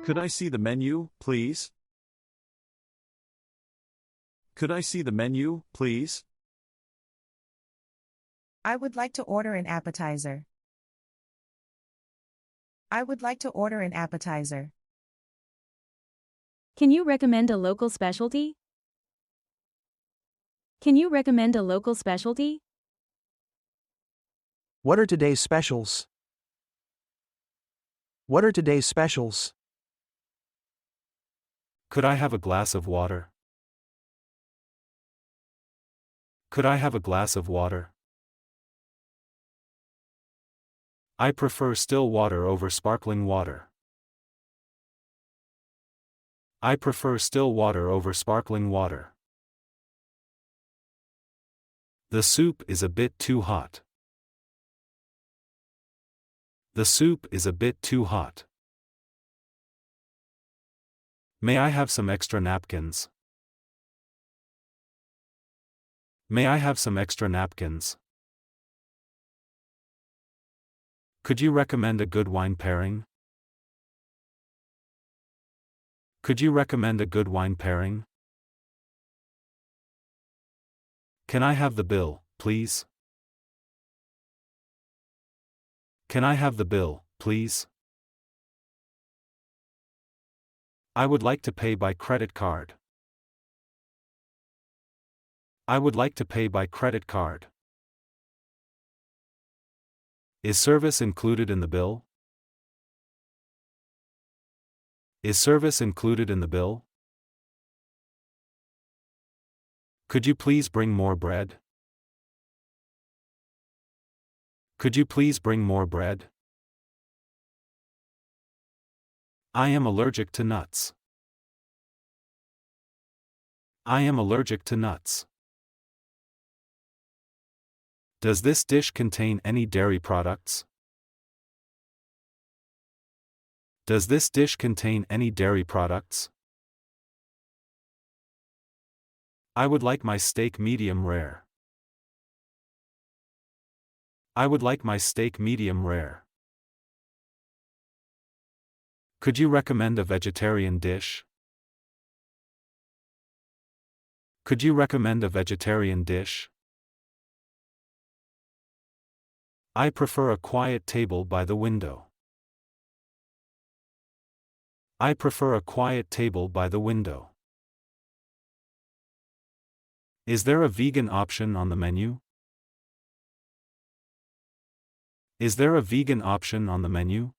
Could I see the menu, please? Could I see the menu, please? I would like to order an appetizer. I would like to order an appetizer. Can you recommend a local specialty? Can you recommend a local specialty? What are today's specials? What are today's specials? Could I have a glass of water? Could I have a glass of water? I prefer still water over sparkling water. I prefer still water over sparkling water. The soup is a bit too hot. The soup is a bit too hot. May I have some extra napkins? May I have some extra napkins? Could you recommend a good wine pairing? Could you recommend a good wine pairing? Can I have the bill, please? Can I have the bill, please? I would like to pay by credit card. I would like to pay by credit card. Is service included in the bill? Is service included in the bill? Could you please bring more bread? Could you please bring more bread? I am allergic to nuts. I am allergic to nuts. Does this dish contain any dairy products? Does this dish contain any dairy products? I would like my steak medium rare. I would like my steak medium rare. Could you recommend a vegetarian dish? Could you recommend a vegetarian dish? I prefer a quiet table by the window. I prefer a quiet table by the window. Is there a vegan option on the menu? Is there a vegan option on the menu?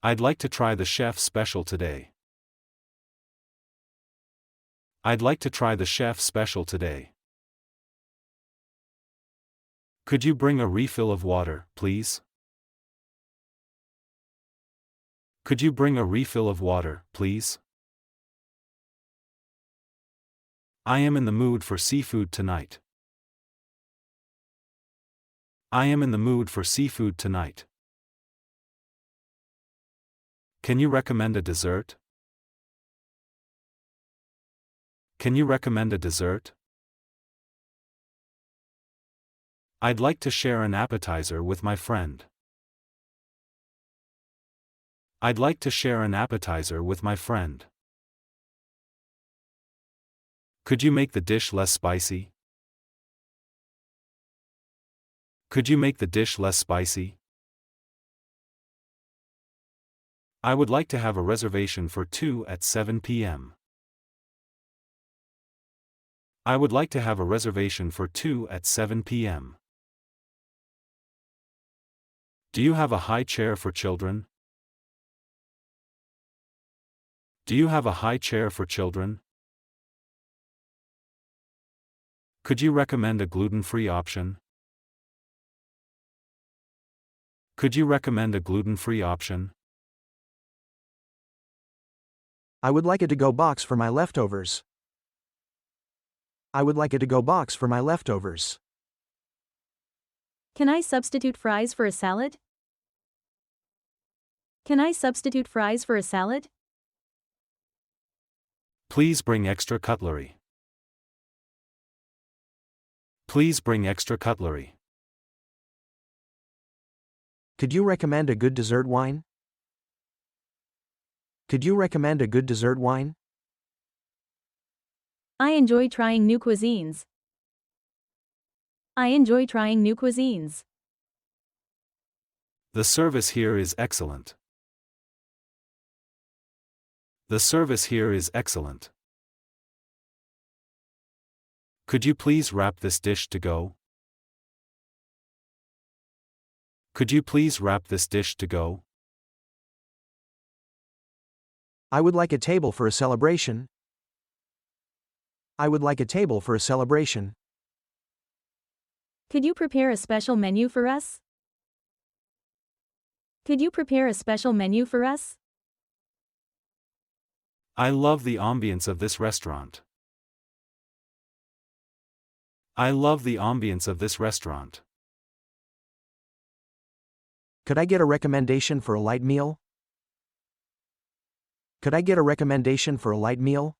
I'd like to try the chef's special today. I'd like to try the chef's special today. Could you bring a refill of water, please? Could you bring a refill of water, please? I am in the mood for seafood tonight. I am in the mood for seafood tonight. Can you recommend a dessert? Can you recommend a dessert? I'd like to share an appetizer with my friend. I'd like to share an appetizer with my friend. Could you make the dish less spicy? Could you make the dish less spicy? I would like to have a reservation for 2 at 7 p.m. I would like to have a reservation for 2 at 7 p.m. Do you have a high chair for children? Do you have a high chair for children? Could you recommend a gluten-free option? Could you recommend a gluten-free option? I would like a to-go box for my leftovers. I would like a to-go box for my leftovers. Can I substitute fries for a salad? Can I substitute fries for a salad? Please bring extra cutlery. Please bring extra cutlery. Could you recommend a good dessert wine? Could you recommend a good dessert wine? I enjoy trying new cuisines. I enjoy trying new cuisines. The service here is excellent. The service here is excellent. Could you please wrap this dish to go? Could you please wrap this dish to go? I would like a table for a celebration. I would like a table for a celebration. Could you prepare a special menu for us? Could you prepare a special menu for us? I love the ambience of this restaurant. I love the ambience of this restaurant. Could I get a recommendation for a light meal? Could I get a recommendation for a light meal?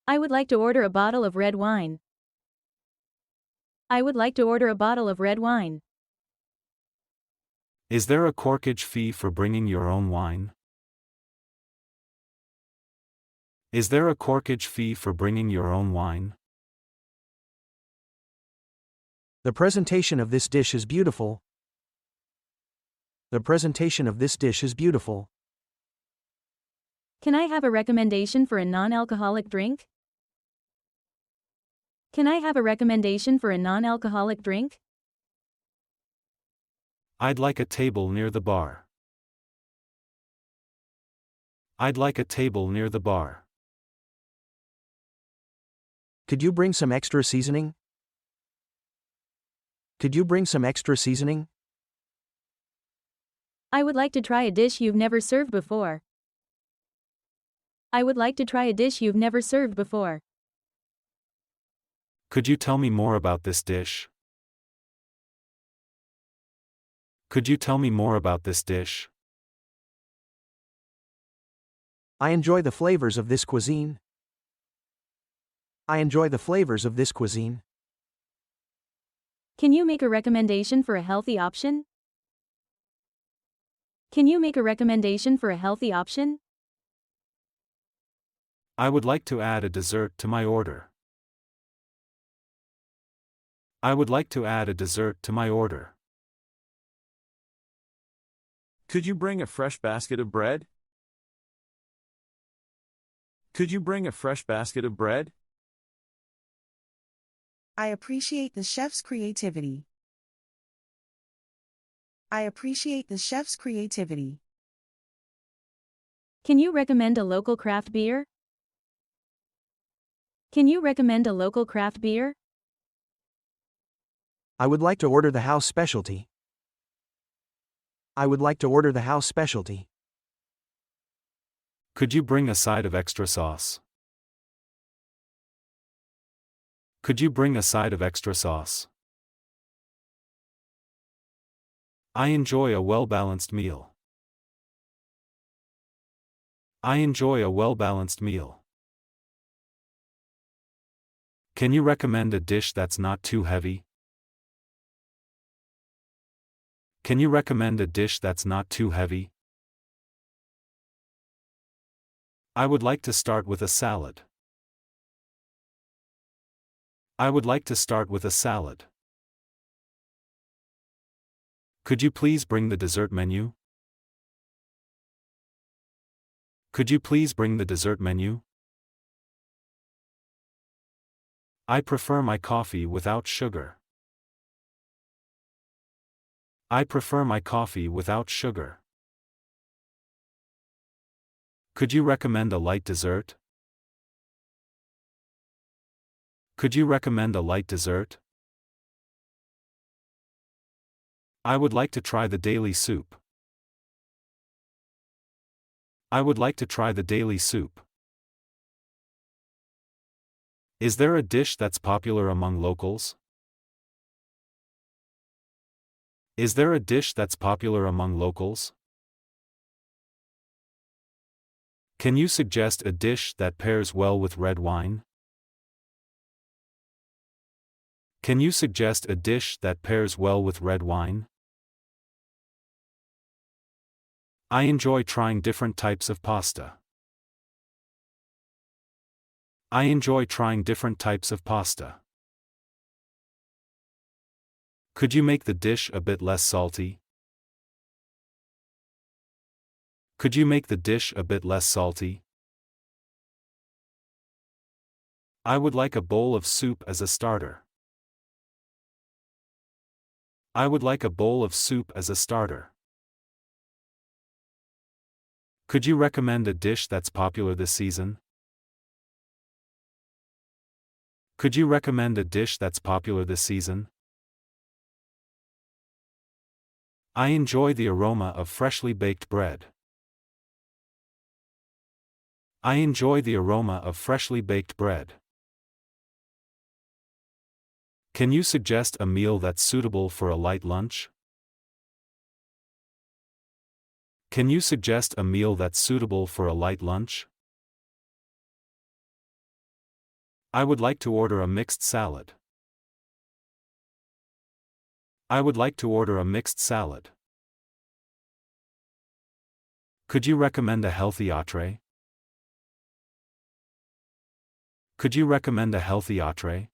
I would like to order a bottle of red wine. I would like to order a bottle of red wine. Is there a corkage fee for bringing your own wine? Is there a corkage fee for bringing your own wine? The presentation of this dish is beautiful. The presentation of this dish is beautiful. Can I have a recommendation for a non-alcoholic drink? Can I have a recommendation for a non-alcoholic drink? I'd like a table near the bar. I'd like a table near the bar. Could you bring some extra seasoning? Could you bring some extra seasoning? I would like to try a dish you've never served before. I would like to try a dish you've never served before. Could you tell me more about this dish? Could you tell me more about this dish? I enjoy the flavors of this cuisine. I enjoy the flavors of this cuisine. Can you make a recommendation for a healthy option? Can you make a recommendation for a healthy option? I would like to add a dessert to my order. I would like to add a dessert to my order. Could you bring a fresh basket of bread? Could you bring a fresh basket of bread? I appreciate the chef's creativity. I appreciate the chef's creativity. Can you recommend a local craft beer? Can you recommend a local craft beer? I would like to order the house specialty. I would like to order the house specialty. Could you bring a side of extra sauce? Could you bring a side of extra sauce? I enjoy a well-balanced meal. I enjoy a well-balanced meal. Can you recommend a dish that's not too heavy? Can you recommend a dish that's not too heavy? I would like to start with a salad. I would like to start with a salad. Could you please bring the dessert menu? Could you please bring the dessert menu? I prefer my coffee without sugar. I prefer my coffee without sugar. Could you recommend a light dessert? Could you recommend a light dessert? I would like to try the daily soup. I would like to try the daily soup. Is there a dish that's popular among locals? Is there a dish that's popular among locals? Can you suggest a dish that pairs well with red wine? Can you suggest a dish that pairs well with red wine? I enjoy trying different types of pasta. I enjoy trying different types of pasta. Could you make the dish a bit less salty? Could you make the dish a bit less salty? I would like a bowl of soup as a starter. I would like a bowl of soup as a starter. Could you recommend a dish that's popular this season? Could you recommend a dish that's popular this season? I enjoy the aroma of freshly baked bread. I enjoy the aroma of freshly baked bread. Can you suggest a meal that's suitable for a light lunch? Can you suggest a meal that's suitable for a light lunch? I would like to order a mixed salad. I would like to order a mixed salad. Could you recommend a healthy entree? Could you recommend a healthy entree?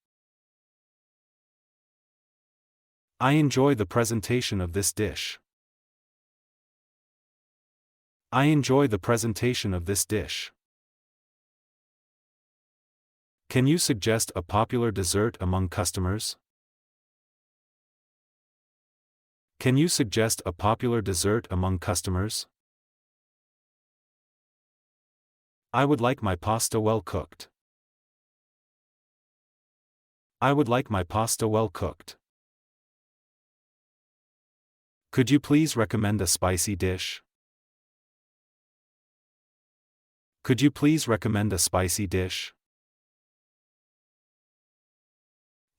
I enjoy the presentation of this dish. I enjoy the presentation of this dish. Can you suggest a popular dessert among customers? Can you suggest a popular dessert among customers? I would like my pasta well cooked. I would like my pasta well cooked. Could you please recommend a spicy dish? Could you please recommend a spicy dish?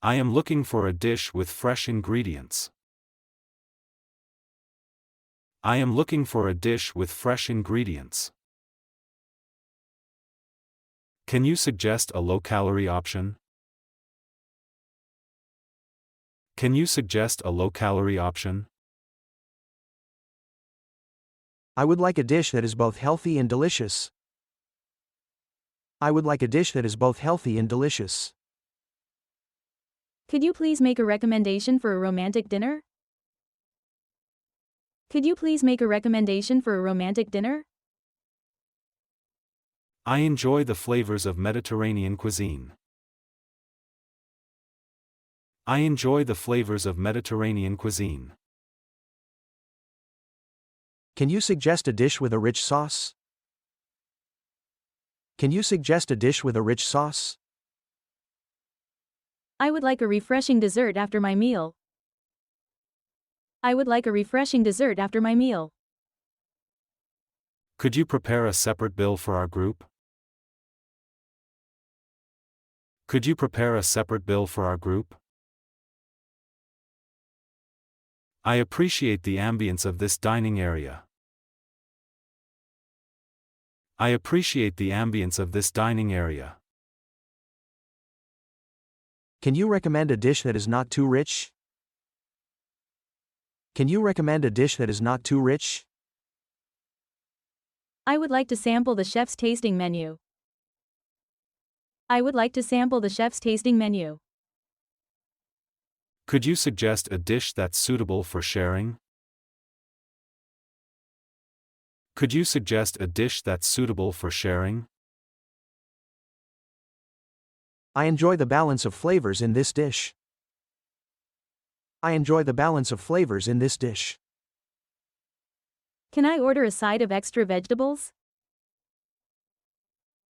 I am looking for a dish with fresh ingredients. I am looking for a dish with fresh ingredients. Can you suggest a low-calorie option? Can you suggest a low-calorie option? I would like a dish that is both healthy and delicious. I would like a dish that is both healthy and delicious. Could you please make a recommendation for a romantic dinner? Could you please make a recommendation for a romantic dinner? I enjoy the flavors of Mediterranean cuisine. I enjoy the flavors of Mediterranean cuisine. Can you suggest a dish with a rich sauce? Can you suggest a dish with a rich sauce? I would like a refreshing dessert after my meal. I would like a refreshing dessert after my meal. Could you prepare a separate bill for our group? Could you prepare a separate bill for our group? I appreciate the ambience of this dining area. I appreciate the ambience of this dining area. Can you recommend a dish that is not too rich? Can you recommend a dish that is not too rich? I would like to sample the chef's tasting menu. I would like to sample the chef's tasting menu. Could you suggest a dish that's suitable for sharing? Could you suggest a dish that's suitable for sharing? I enjoy the balance of flavors in this dish. I enjoy the balance of flavors in this dish. Can I order a side of extra vegetables?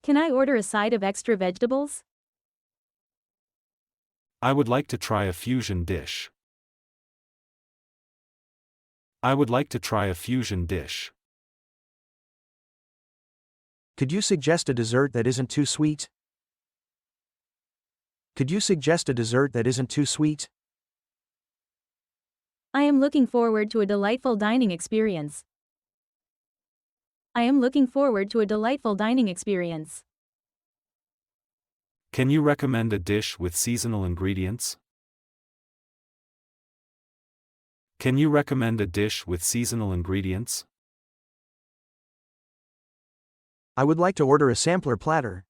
Can I order a side of extra vegetables? I would like to try a fusion dish. I would like to try a fusion dish. Could you suggest a dessert that isn't too sweet? Could you suggest a dessert that isn't too sweet? I am looking forward to a delightful dining experience. I am looking forward to a delightful dining experience. Can you recommend a dish with seasonal ingredients? Can you recommend a dish with seasonal ingredients? I would like to order a sampler platter.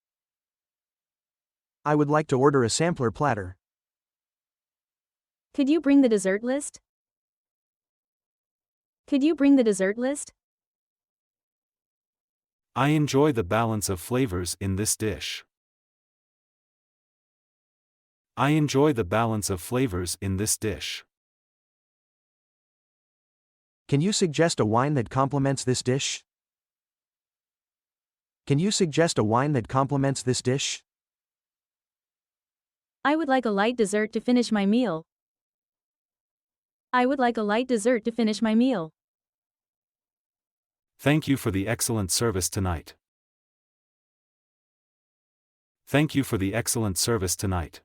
I would like to order a sampler platter. Could you bring the dessert list? Could you bring the dessert list? I enjoy the balance of flavors in this dish. I enjoy the balance of flavors in this dish. Can you suggest a wine that complements this dish? Can you suggest a wine that complements this dish? I would like a light dessert to finish my meal. I would like a light dessert to finish my meal. Thank you for the excellent service tonight. Thank you for the excellent service tonight.